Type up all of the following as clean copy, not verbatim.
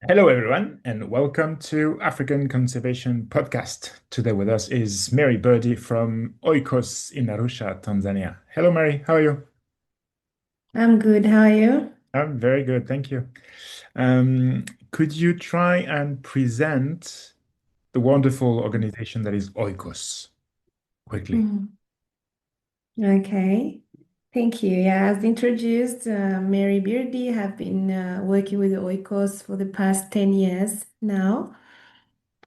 Hello, everyone, and welcome to African Conservation Podcast. Today with us is Mary BIRDI from Oikos in Arusha, Tanzania. Hello, Mary. How are you? I'm good. How are you? I'm very good, thank you. Um, could you try and present the wonderful organization that is Oikos quickly? Mm. Okay. Thank you. Yeah, as introduced, Mary BIRDI have been working with Oikos for the past 10 years now.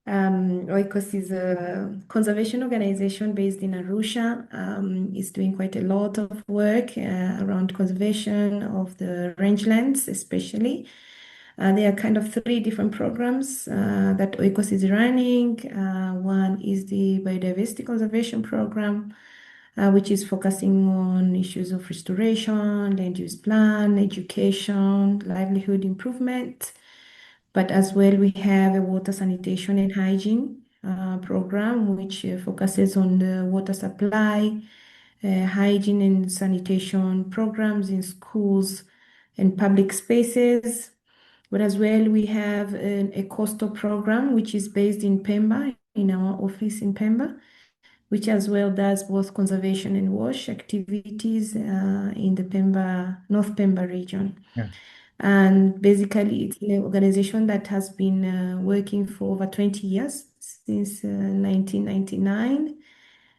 Oikos is a conservation organization based in Arusha. It's doing quite a lot of work around conservation of the rangelands, especially. There are kind of three different programs that Oikos is running. One is the Biodiversity Conservation Program, which is focusing on issues of restoration, land use plan, education, livelihood improvement. But as well, we have a water sanitation and hygiene program, which focuses on the water supply, hygiene and sanitation programs in schools and public spaces. But as well, we have a coastal program, which is based in Pemba, in our office in Pemba, which as well does both conservation and wash activities in the Pemba, North Pemba region. Yeah. And basically, it's an organization that has been working for over 20 years, since 1999,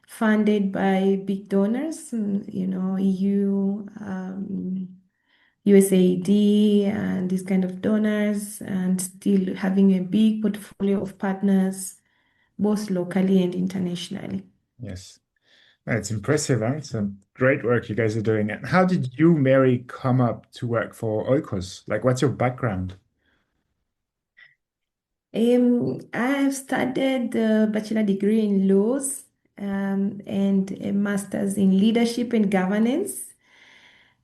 funded by big donors, EU, USAID, and these kind of donors, and still having a big portfolio of partners, both locally and internationally. Yes. It's impressive, huh? It's a great work you guys are doing. And how did you, Mary, come up to work for Oikos? Like, what's your background? I've studied a bachelor degree in laws and a master's in leadership and governance.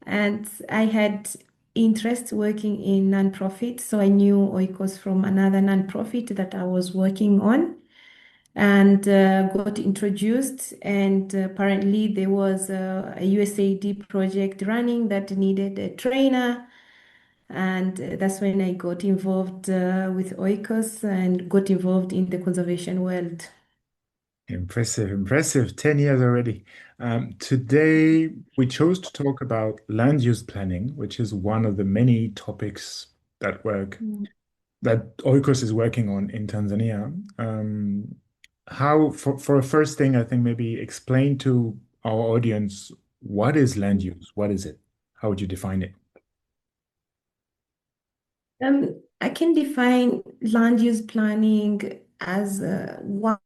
And I had interest working in nonprofit, so I knew Oikos from another nonprofit that I was working on, and got introduced. And apparently, there was a USAID project running that needed a trainer. And that's when I got involved with Oikos and got involved in the conservation world. Impressive, impressive. 10 years already. Today, we chose to talk about land use planning, which is one of the many topics Mm. that Oikos is working on in Tanzania. For a first thing, I think maybe explain to our audience what is land use? What is it? How would you define it? I can define land use planning as one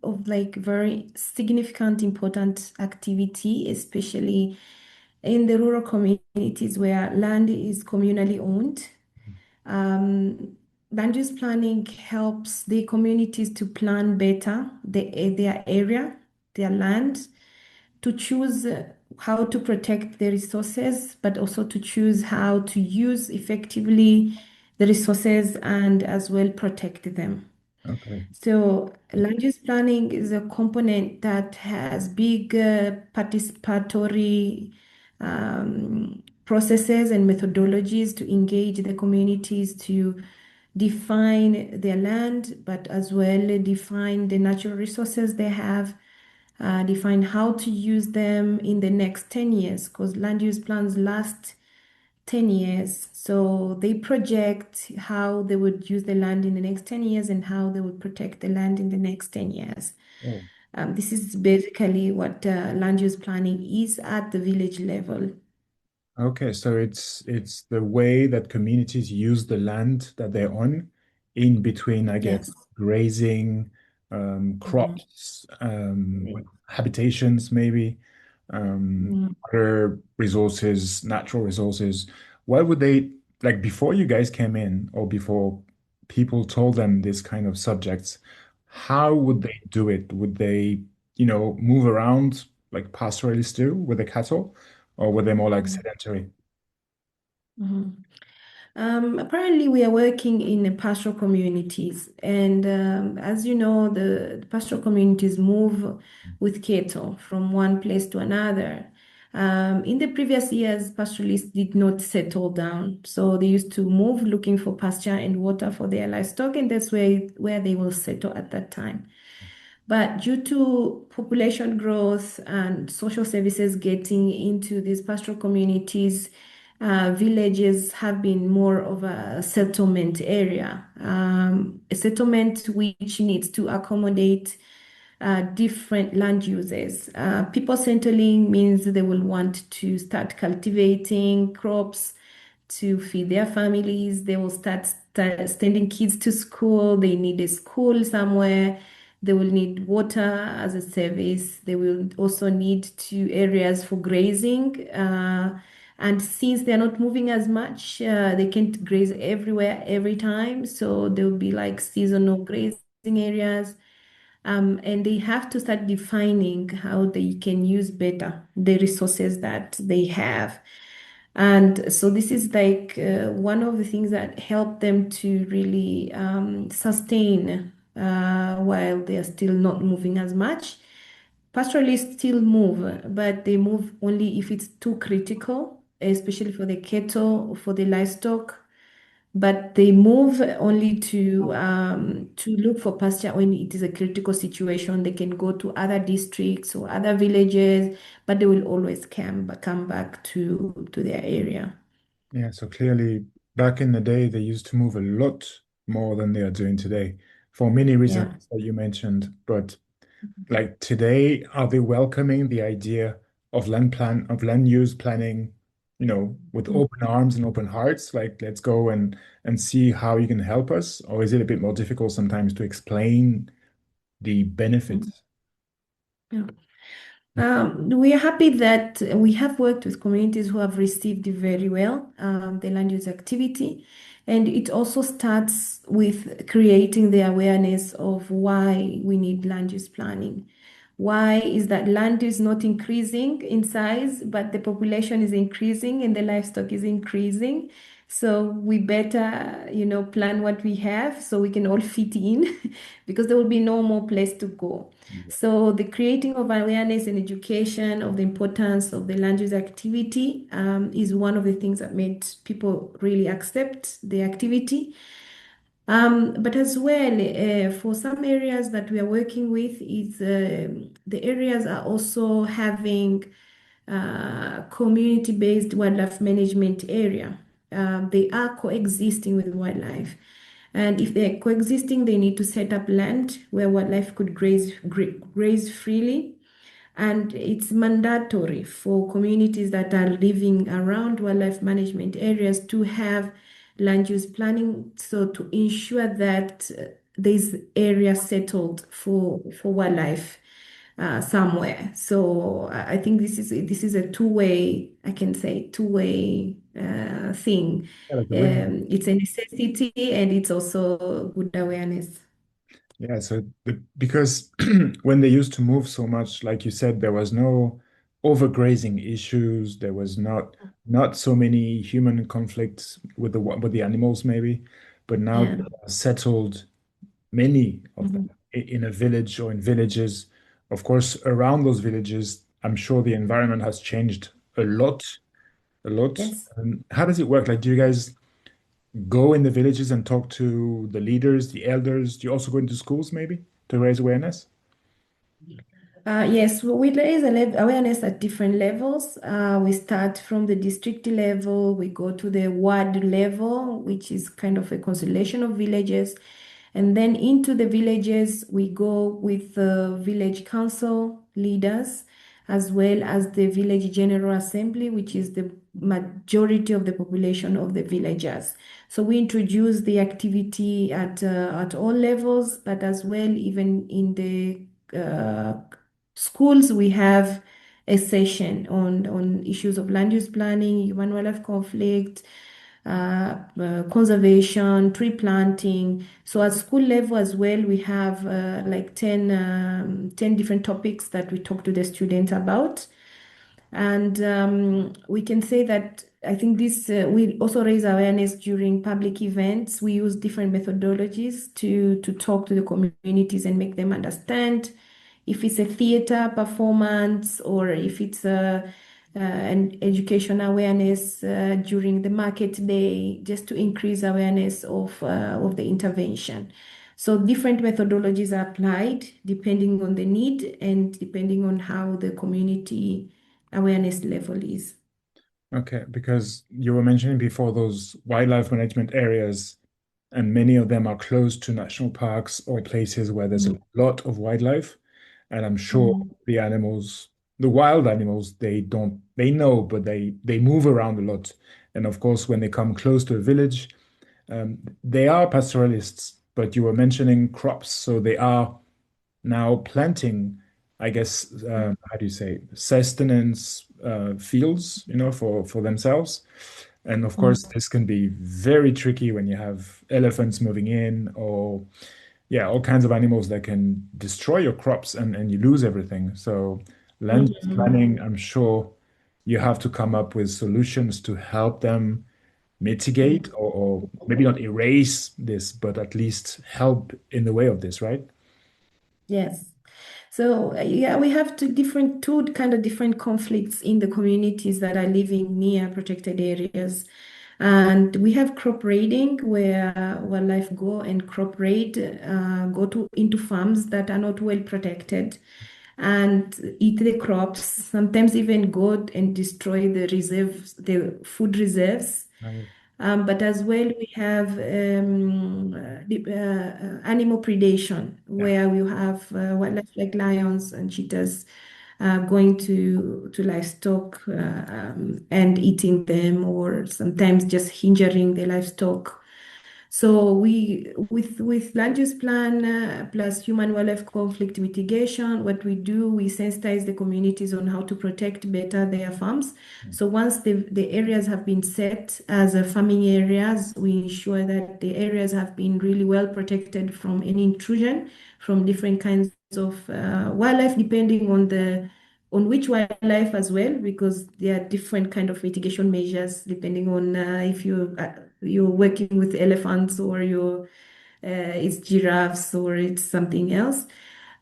of like very significant, important activity, especially in the rural communities where land is communally owned. Um, Land use planning helps the communities to plan better their area, their land, to choose how to protect the resources, but also to choose how to use effectively the resources and as well protect them. Okay. So, land use planning is a component that has big participatory processes and methodologies to engage the communities to define their land, but as well define the natural resources they have, define how to use them in the next 10 years, because land use plans last 10 years. So they project how they would use the land in the next 10 years and how they would protect the land in the next 10 years. Oh, This is basically what land use planning is at the village level. okay. So it's the way that communities use the land that they're on in between, I guess, Yes. grazing, Mhm. crops, habitations, maybe. Mhm. Water resources, natural resources. Why would they, like before you guys came in or before people told them this kind of subjects, how would they do it? Would they, move around like pastoralists do with the cattle, or were they more like Mhm. sedentary? Mhm. Apparently, we are working in pastoral communities, and as you know, the pastoral communities move with cattle from one place to another. In the previous years, pastoralists did not settle down. So they used to move looking for pasture and water for their livestock, and that's where they will settle at that time. But due to population growth and social services getting into these pastoral communities, villages have been more of a settlement area, a settlement which needs to accommodate different land uses. People settling means they will want to start cultivating crops to feed their families. They will start sending kids to school. They need a school somewhere. They will need water as a service. They will also need two areas for grazing. And since they're not moving as much, they can't graze everywhere every time. So there will be like seasonal grazing areas. And they have to start defining how they can use better the resources that they have. And so this is like one of the things that help them to really sustain while they are still not moving as much. Pastoralists still move, but they move only if it's too critical, especially for the cattle, for the livestock, but they move only to look for pasture when it is a critical situation. They can go to other districts or other villages, but they will always come back to their area. Yeah, so clearly back in the day, they used to move a lot more than they are doing today for many reasons Yeah. that you mentioned. But like today, are they welcoming the idea of land use planning, with open arms and open hearts? Like, let's go and see how you can help us, or is it a bit more difficult sometimes to explain the Mhm. benefits? Yeah. We are happy that we have worked with communities who have received very well the land use activity. And it also starts with creating the awareness of why we need land use planning. Why is that land is not increasing in size, but the population is increasing and the livestock is increasing. So we better, plan what we have so we can all fit in because there will be no more place to go. So the creating of awareness and education of the importance of the land use activity is one of the things that made people really accept the activity. But as well, for some areas that we are working with, is the areas are also having community-based wildlife management area. They are coexisting with wildlife. And if they're coexisting, they need to set up land where wildlife could graze freely. And it's mandatory for communities that are living around wildlife management areas to have land use planning, so to ensure that there's area settled for wildlife somewhere. So I think this is a two-way, I can say two-way thing. Yeah, like a win. It's a necessity and it's also good awareness. Yeah, so because when they used to move so much, like you said, there was no overgrazing issues. There was not so many human conflicts with the animals, maybe. But now Yeah. they are settled, many of them, Mhm. in a village or in villages. Of course, around those villages, I'm sure the environment has changed a lot, a lot. Yes. How does it work? Like, do you guys go in the villages and talk to the leaders, the elders? Do you also go into schools maybe to raise awareness? Yes, we raise awareness at different levels. We start from the district level, we go to the ward level, which is kind of a consolidation of villages. And then into the villages, we go with the village council leaders, as well as the village general assembly, which is the majority of the population of the villagers. So we introduce the activity at all levels, but as well, even in the schools, we have a session on issues of land use planning, human wildlife conflict, conservation, tree planting. So at school level as well, we have like 10 different topics that we talk to the students about. And we can say that I think this we also raise awareness during public events. We use different methodologies to talk to the communities and make them understand if it's a theater performance or if it's and education awareness during the market day, just to increase awareness of the intervention. So different methodologies are applied depending on the need and depending on how the community awareness level is. Okay, because you were mentioning before those wildlife management areas, and many of them are close to national parks or places where there's a Mm. lot of wildlife. And I'm sure Mm. the animals, the wild animals, they know, but they move around a lot. And of course, when they come close to a village, they are pastoralists, but you were mentioning crops, so they are now planting, I guess, how do you say, sustenance fields, for themselves. And of course, Mm. this can be very tricky when you have elephants moving in, or yeah, all kinds of animals that can destroy your crops, and you lose everything. So land use Mhm. planning, I'm sure you have to come up with solutions to help them mitigate, Mm. or maybe not erase this, but at least help in the way of this, right? Yes. So yeah, we have two kind of different conflicts in the communities that are living near protected areas. And we have crop raiding where wildlife go and crop raid, go to into farms that are not well protected and eat the crops, sometimes even go and destroy the reserves, the food reserves. Right. But as well, we have animal predation, Yeah. where we have wildlife like lions and cheetahs going to livestock and eating them, or sometimes just injuring the livestock. So with land use plan plus human wildlife conflict mitigation, what we do, we sensitize the communities on how to protect better their farms. So once the areas have been set as farming areas, we ensure that the areas have been really well protected from any intrusion from different kinds of wildlife, depending on which wildlife as well, because there are different kind of mitigation measures depending on if you're working with elephants or it's giraffes or it's something else.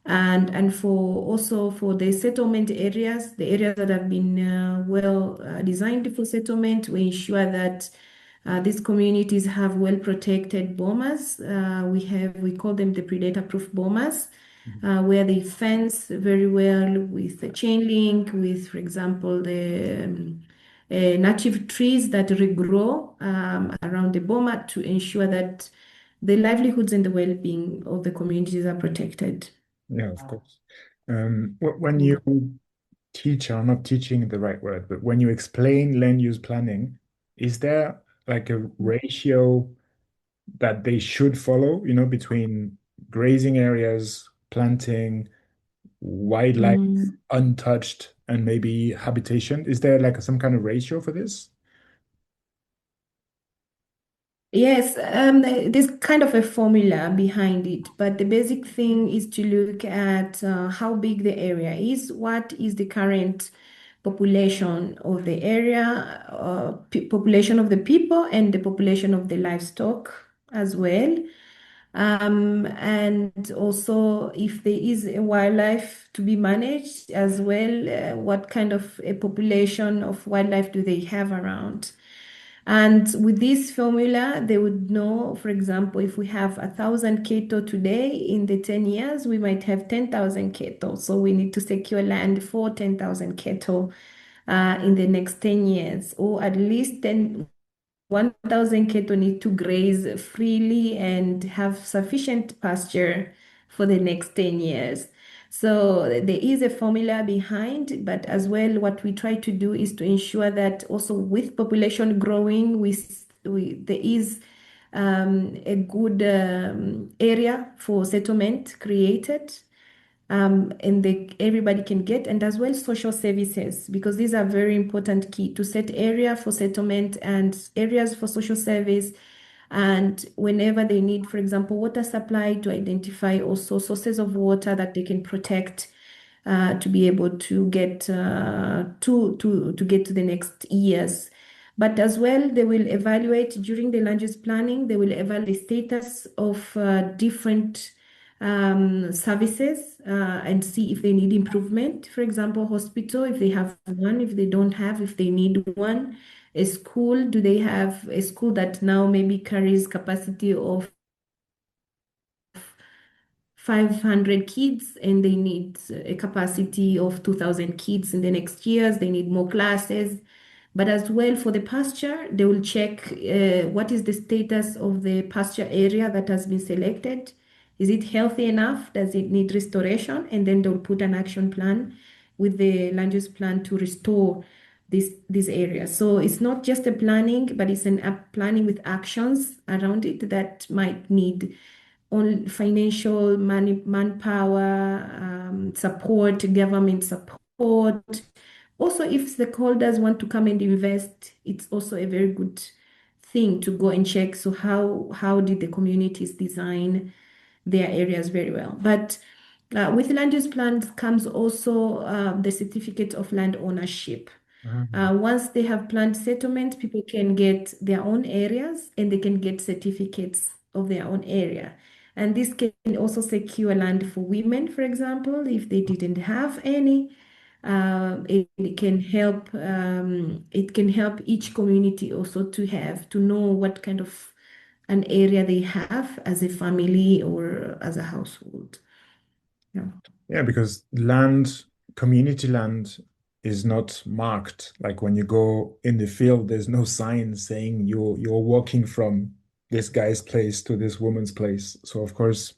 And for also for the settlement areas, the areas that have been well designed for settlement, we ensure that these communities have well protected bomas. We call them the predator-proof bomas, Mhm. where they fence very well with a chain link, with, for example, the native trees that regrow around the boma to ensure that the livelihoods and the well-being of the communities are protected. Yeah, of course. When you Mm. teach, I'm not teaching the right word, but when you explain land use planning, is there like a ratio that they should follow, between grazing areas, planting, wildlife Mm. untouched, and maybe habitation? Is there like some kind of ratio for this? Yes, there's kind of a formula behind it, but the basic thing is to look at how big the area is, what is the current population of the area, population of the people, and the population of the livestock as well. And also, if there is a wildlife to be managed as well, what kind of a population of wildlife do they have around? And with this formula, they would know, for example, if we have 1,000 cattle today, in the 10 years, we might have 10,000 cattle. So we need to secure land for 10,000 cattle in the next 10 years, or at least 1,000 cattle need to graze freely and have sufficient pasture for the next 10 years. So there is a formula behind, but as well, what we try to do is to ensure that also with population growing, there is a good area for settlement created, and everybody can get, and as well social services, because these are very important key to set area for settlement and areas for social service. And whenever they need, for example, water supply, to identify also sources of water that they can protect to be able to get to get to the next years. But as well, they will evaluate during the land use planning, they will evaluate the status of different services and see if they need improvement. For example, hospital, if they have one, if they don't have, if they need one. A school, do they have a school that now maybe carries capacity of 500 kids and they need a capacity of 2,000 kids in the next years. They need more classes. But as well for the pasture, they will check what is the status of the pasture area that has been selected. Is it healthy enough? Does it need restoration? And then they'll put an action plan with the land use plan to restore this area. So it's not just a planning, but it's a planning with actions around it that might need on financial manpower, support, government support. Also, if stakeholders want to come and invest, it's also a very good thing to go and check. So how did the communities design their areas very well? But with land use plans comes also the certificate of land ownership. Ah, Once they have planned settlement, people can get their own areas and they can get certificates of their own area. And this can also secure land for women, for example, if they didn't have any. It can help each community also to have to know what kind of an area they have as a family or as a household. Yeah. yeah, because land, community land is not marked. Like when you go in the field, there's no sign saying you're walking from this guy's place to this woman's place. So of course,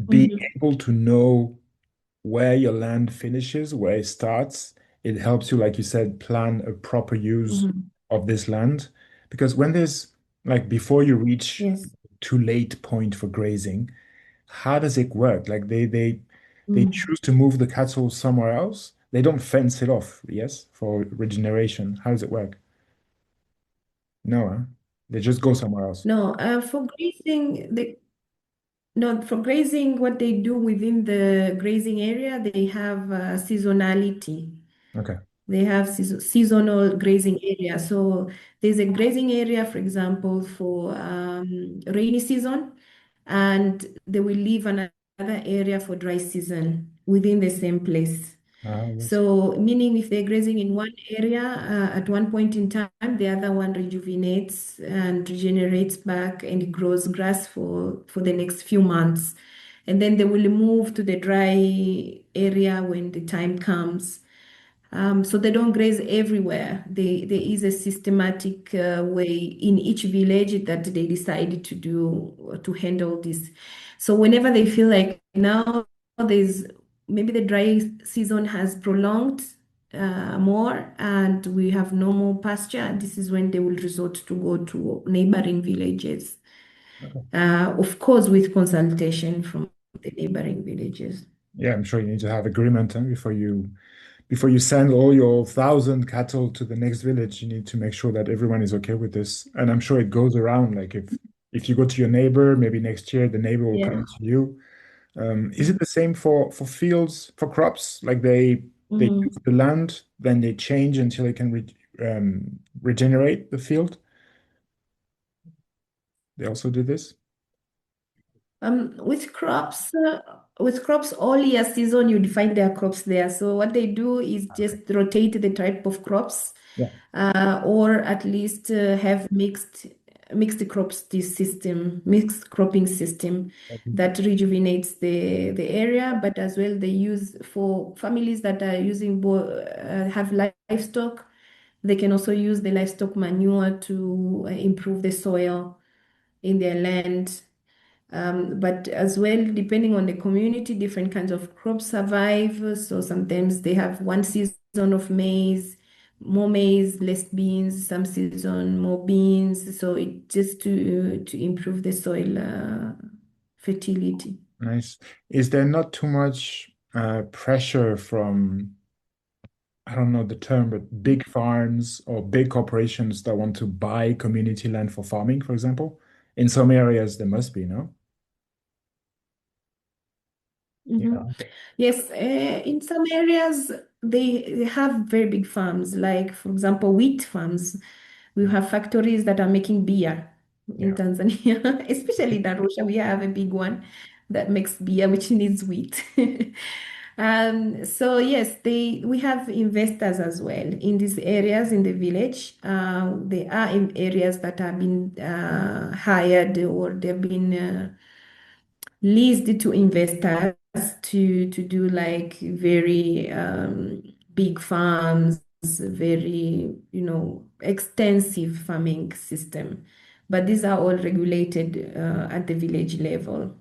being Mhm. able to know where your land finishes, where it starts, it helps you, like you said, plan a proper use Mhm. of this land. Because when there's like before you reach Yes. too late point for grazing, how does it work? Like they Mhm. choose to move the cattle somewhere else. They don't fence it off, yes, for regeneration. How does it work? No, huh? They just go somewhere else. No, for grazing, no, for grazing, what they do within the grazing area, they have seasonality. Okay. They have seasonal grazing area. So there's a grazing area, for example, for rainy season, and they will leave another area for dry season within the same place. Ah, yes. So, meaning if they're grazing in one area at one point in time, the other one rejuvenates and regenerates back and it grows grass for the next few months. And then they will move to the dry area when the time comes. So they don't graze everywhere. There is a systematic way in each village that they decided to do to handle this. So whenever they feel like now there's maybe the dry season has prolonged more and we have no more pasture, this is when they will resort to go to neighboring villages. Okay. Of course, with consultation from the neighboring villages. Yeah, I'm sure you need to have agreement, huh, before you send all your 1,000 cattle to the next village, you need to make sure that everyone is okay with this. And I'm sure it goes around. Like if you go to your neighbor, maybe next year the neighbor will come Yes. to you. Is it the same for fields, for crops? Like they use Mhm. the land, then they change until they can regenerate the field. They also do this. With crops, all year season, you find their crops there. So what they do is Okay. just rotate the type of crops, Yeah. or at least have mixed crops this system, mixed cropping system Okay. that rejuvenates the area. But as well, they use for families that are using have livestock. They can also use the livestock manure to improve the soil in their land. But as well, depending on the community, different kinds of crops survive. So sometimes they have one season of maize, more maize, less beans, some season more beans. So it just to improve the soil fertility. Nice. Is there not too much pressure from, I don't know the term, but big farms or big corporations that want to buy community land for farming, for example? In some areas, there must be, no? Mhm. Yeah. Yes, in some areas they have very big farms, like for example, wheat farms. We have factories that are making beer. in Yeah. Tanzania, especially in Arusha. We have a big one that makes beer, which needs wheat. So yes, we have investors as well in these areas in the village. There are in areas that have been hired or they've been leased to investors to do like very big farms, very, extensive farming system. But these are all regulated at the village level.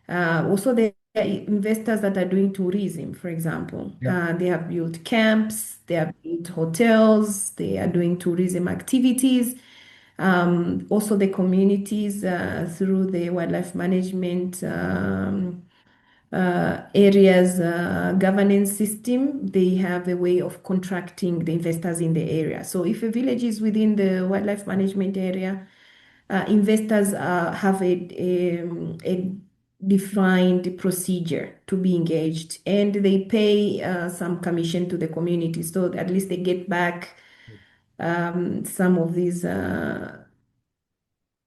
Also, there are investors that are doing tourism, for example. Yeah. They have built camps, they have built hotels, they are doing tourism activities. Also, the communities through the wildlife management areas governance system, they have a way of contracting the investors in the area. So, if a village is within the wildlife management area, investors have a defined procedure to be engaged, and they pay some commission to the community, so at least they get back some of these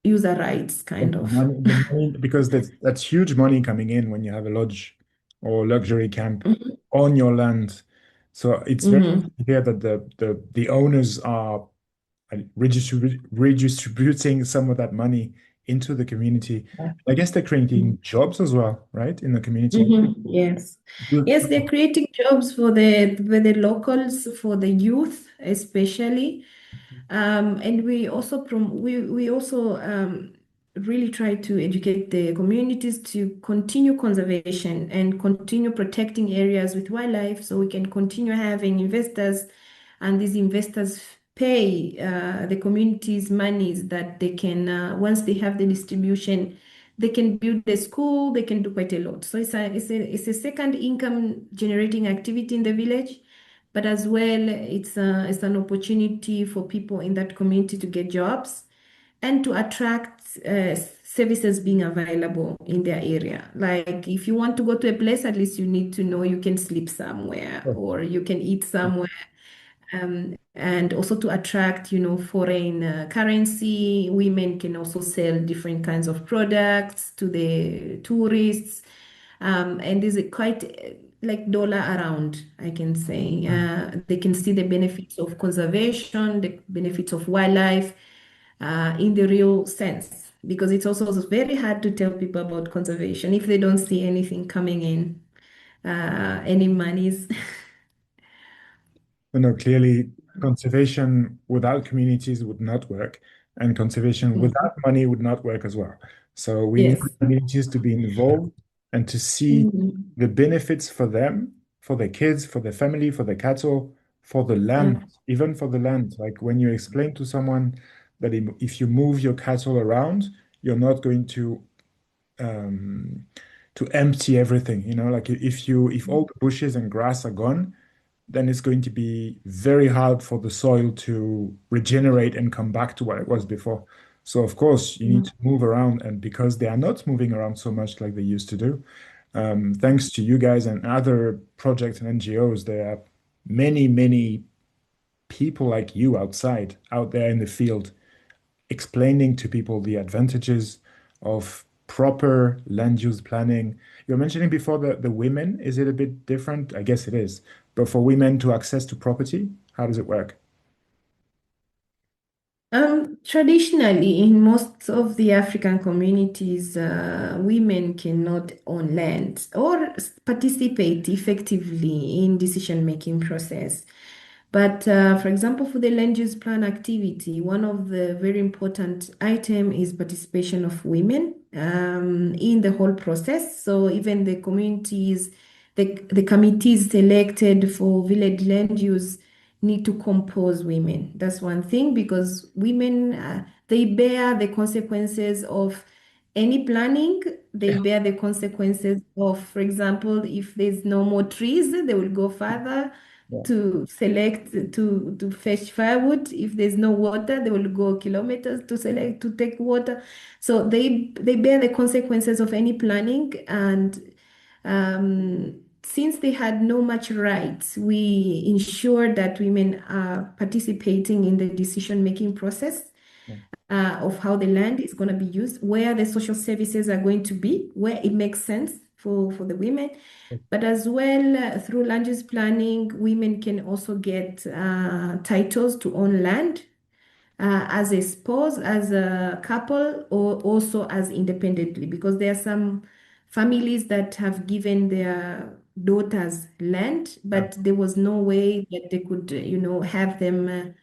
user rights, But kind of. the money, because that's huge money coming in when you have a lodge or luxury camp on your land. So it's very Mhm. clear that the owners are redistributing some of that money into the community. I guess they're creating jobs as well, right, in the community. Yes. Do- Yes, they're creating jobs for the locals, for the youth especially. And we also really try to educate the communities to continue conservation and continue protecting areas with wildlife, so we can continue having investors, and these investors pay the communities monies that they can, once they have the distribution, they can build a school, they can do quite a lot. So it's a second income generating activity in the village, but as well, it's an opportunity for people in that community to get jobs and to attract services being available in their area. Like if you want to go to a place, at least you need to know you can sleep somewhere Oh, or you can eat somewhere, and also to attract, foreign currency. Women can also sell different kinds of products to the tourists. And there's a quite like dollar around, I can say. They can see the benefits of conservation, the benefits of wildlife in the real sense, because it's also very hard to tell people about conservation if they don't see anything coming in, any monies. no, clearly conservation without communities would not work, and conservation without money would not work as well. So we need Yes. communities to be involved and to see Mhm. the benefits for them, for their kids, for their family, for their cattle, for the Yeah. land, even for the land. Like when you explain to someone that if you move your cattle around, you're not going um, to empty everything. Like if all the bushes and grass are gone, then it's going to be very hard for the soil to regenerate and come back to what it was before. So of course you need to move around, and because they are not moving around so much like they used to do, thanks to you guys and other projects and NGOs, there are many, many people like you out there in the field explaining to people the advantages of proper land use planning. You were mentioning before the women, is it a bit different? I guess it is. But for women to access to property, how does it work? Traditionally, in most of the African communities, women cannot own land or participate effectively in decision-making process. But for example, for the land use plan activity, one of the very important item is participation of women in the whole process. So even the communities, the committees selected for village land use need to compose women. That's one thing, because women, they bear the consequences of any planning. They Yeah. bear the consequences of, for example, if there's no more trees, they will go further Yeah. to select to fetch firewood. If there's no water, they will go kilometers to select to take water. So they bear the consequences of any planning, and since they had no much rights, we ensure that women are participating in the decision-making process. of how the land is going to be used, where the social services are going to be, where it makes sense for the women. But as well, through land use planning, women can also get titles to own land as a spouse, as a couple, or also as independently, because there are some families that have given their daughters land, Yeah. but there was no way that they could, have them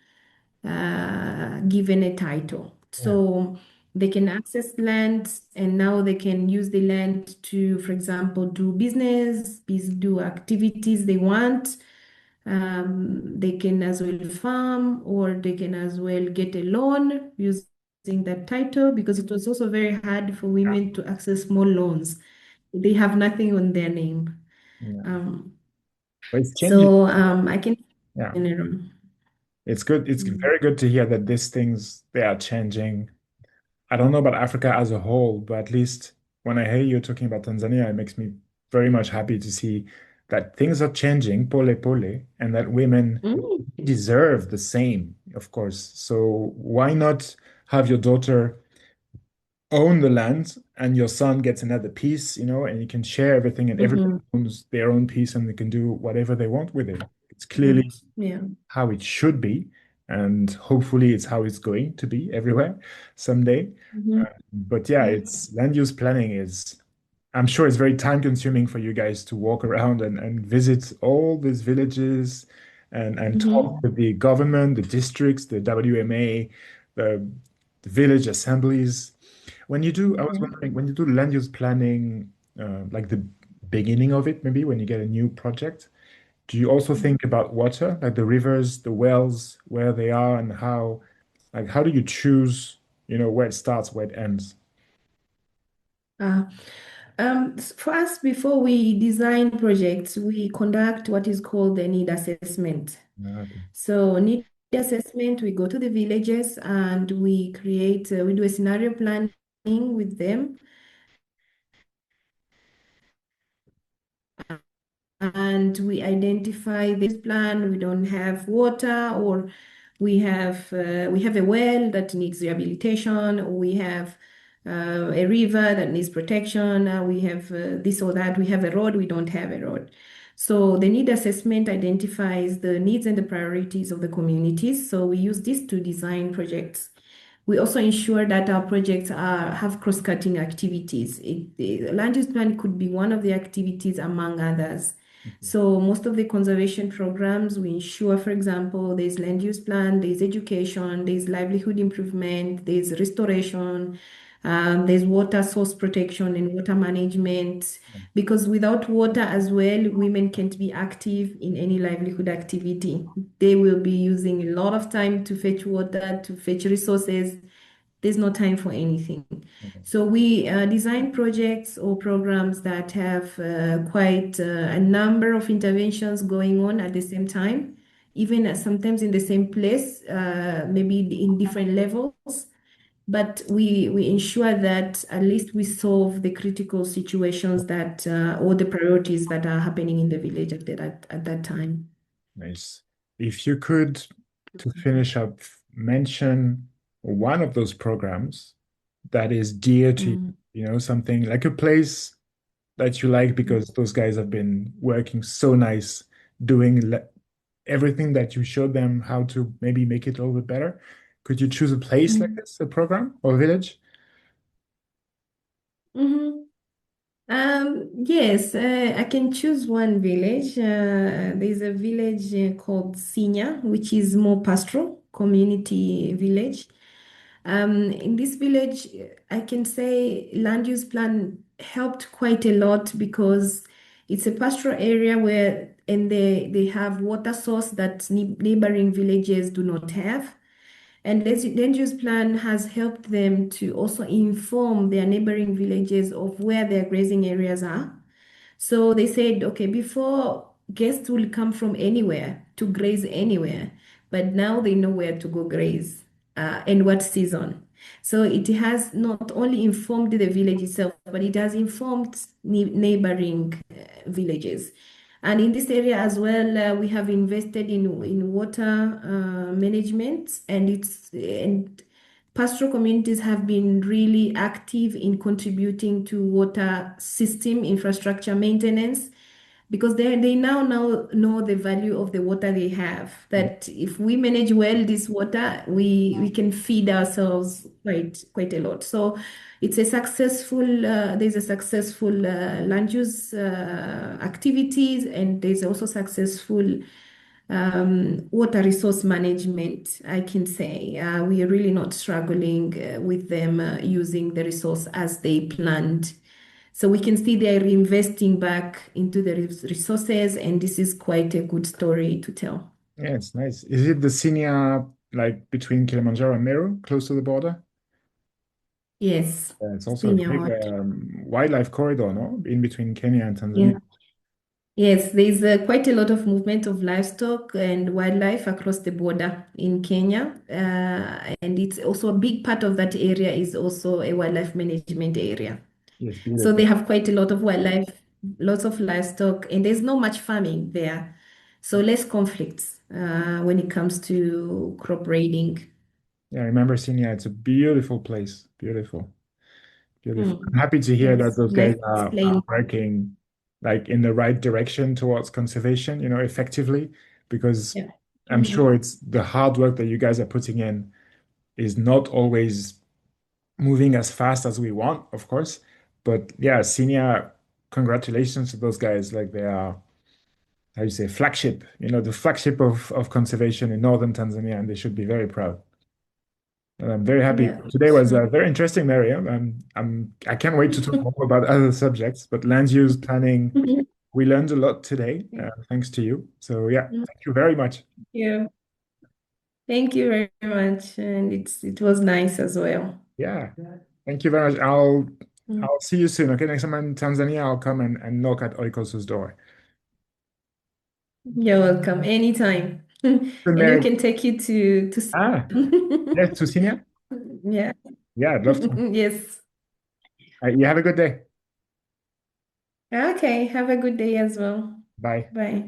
given a title. Yeah. So they can access land and now they can use the land to, for example, do business, do activities they want. They can as well farm or they can as well get a loan using that title because it was also very hard for women to access small loans. They have nothing on their name. Yeah. Um, But it's changing. I can. Yeah. It's good. It's Mm. very good to hear that these things they are changing. I don't know about Africa as a whole, but at least when I hear you talking about Tanzania, it makes me very much happy to see that things are changing, pole pole, and that women Mm. deserve the same, of course. So why not have your daughter own the land and your son gets another piece, and you can share everything and everybody Mhm. owns their own piece and they can do whatever they want with it. It's clearly Right. Yeah. how it should be, and hopefully it's how it's going to be everywhere someday. Mhm. But yeah, Yeah. it's land use planning is, I'm sure it's very time consuming for you guys to walk around and visit all these villages and talk Mhm. with the government, the districts, the WMA, the, the village assemblies. I was Mhm. wondering, when you do land use planning, like the beginning of it, maybe when you get a new project, do you also think about water, like the rivers, the wells, where they are and how do you choose, where it starts, where it ends? Uh, for us, before we design projects, we conduct what is called the need assessment. Okay. So, need assessment, we go to the villages and we do a scenario planning with them. And we identify this plan, we don't have water, or we have a well that needs rehabilitation, or we have a river that needs protection, we have this or that, we have a road, we don't have a road. So the need assessment identifies the needs and the priorities of the communities. So we use this to design projects. We also ensure that our projects have cross-cutting activities. The land use plan could be one of the activities among others. Mhm. So most of the conservation programs, we ensure, for example, there's land use plan, there's education, there's livelihood improvement, there's restoration, there's water source protection and water management. Because without water as well, women can't be active in any livelihood activity. They will be using a lot of time to fetch water, to fetch resources. There's no time for anything. Okay. So we design projects or programs that have quite a number of interventions going on at the same time, even sometimes in the same place, maybe in different levels. But we ensure that at least we solve the critical situations that or the priorities that are happening in the village at that time. Nice. If you could, to finish up, mention one of those programs that is dear to you, Mm. something like a place that you like because those guys have been working so nice, doing everything that you showed them how to maybe make it a little bit better. Could you choose a place like Mm. this, a program or a village? Mhm. Yes, I can choose one village. There's a village called Sinya, which is more pastoral community village. In this village, I can say land use plan helped quite a lot because it's a pastoral area and they have water source that neighboring villages do not have. And this land use plan has helped them to also inform their neighboring villages of where their grazing areas are. So they said, okay, before guests will come from anywhere to graze anywhere, but now they know where to go graze and what season. So it has not only informed the village itself, but it has informed neighboring villages. And in this area as well, we have invested in water management, and pastoral communities have been really active in contributing to water system infrastructure maintenance because they now know the value of the water they have. Yeah. That if we manage well this water, we can feed ourselves quite a lot. So it's a successful there's a successful land use activities, and there's also successful water resource management, I can say. We are really not struggling with them using the resource as they planned. So we can see they're reinvesting back into the resources, and this is quite a good story to tell. Yeah, it's nice. Is it the senior like between Kilimanjaro and Meru, close to the border? Yes, Yeah, it's also a senior big what? wildlife corridor, no? In between Kenya and Tanzania. Yeah. Yes, there's quite a lot of movement of livestock and wildlife across the border in Kenya. And it's also a big part of that area is also a wildlife management area. Yes, So they beautiful. have quite a lot of wildlife, lots of livestock, and there's not much farming there. So less conflicts when it comes to crop raiding. Yeah, I remember Senia. It's a beautiful place. Beautiful. Beautiful. I'm Mm. happy to hear that Yes, those guys less are plain. working like in the right direction towards conservation, effectively, because Yeah. I'm Mhm. sure it's the hard work that you guys are putting in is not always moving as fast as we want, of course. But yeah, senior, congratulations to those guys. Like they are, how you say, flagship, the flagship of conservation in northern Tanzania, and they should be very proud. And I'm very happy. Yeah, Today was sure. very interesting, Maria. I can't wait to talk more about other subjects, but land use planning, we learned a lot today, thanks to you. So yeah, thank you very much. Yeah. Thank you very much. And it was nice as well. Yeah, thank you very much. I'll Mm. I'll see you soon. Okay, next time I'm in Tanzania, I'll come and knock at Oikos's door. You're welcome anytime. So And we Mary, can take you to see. ah, yes, to senior. Yeah. Yeah, I'd love to. Yes. You have a good day. Okay. Have a good day as well. Bye. Bye.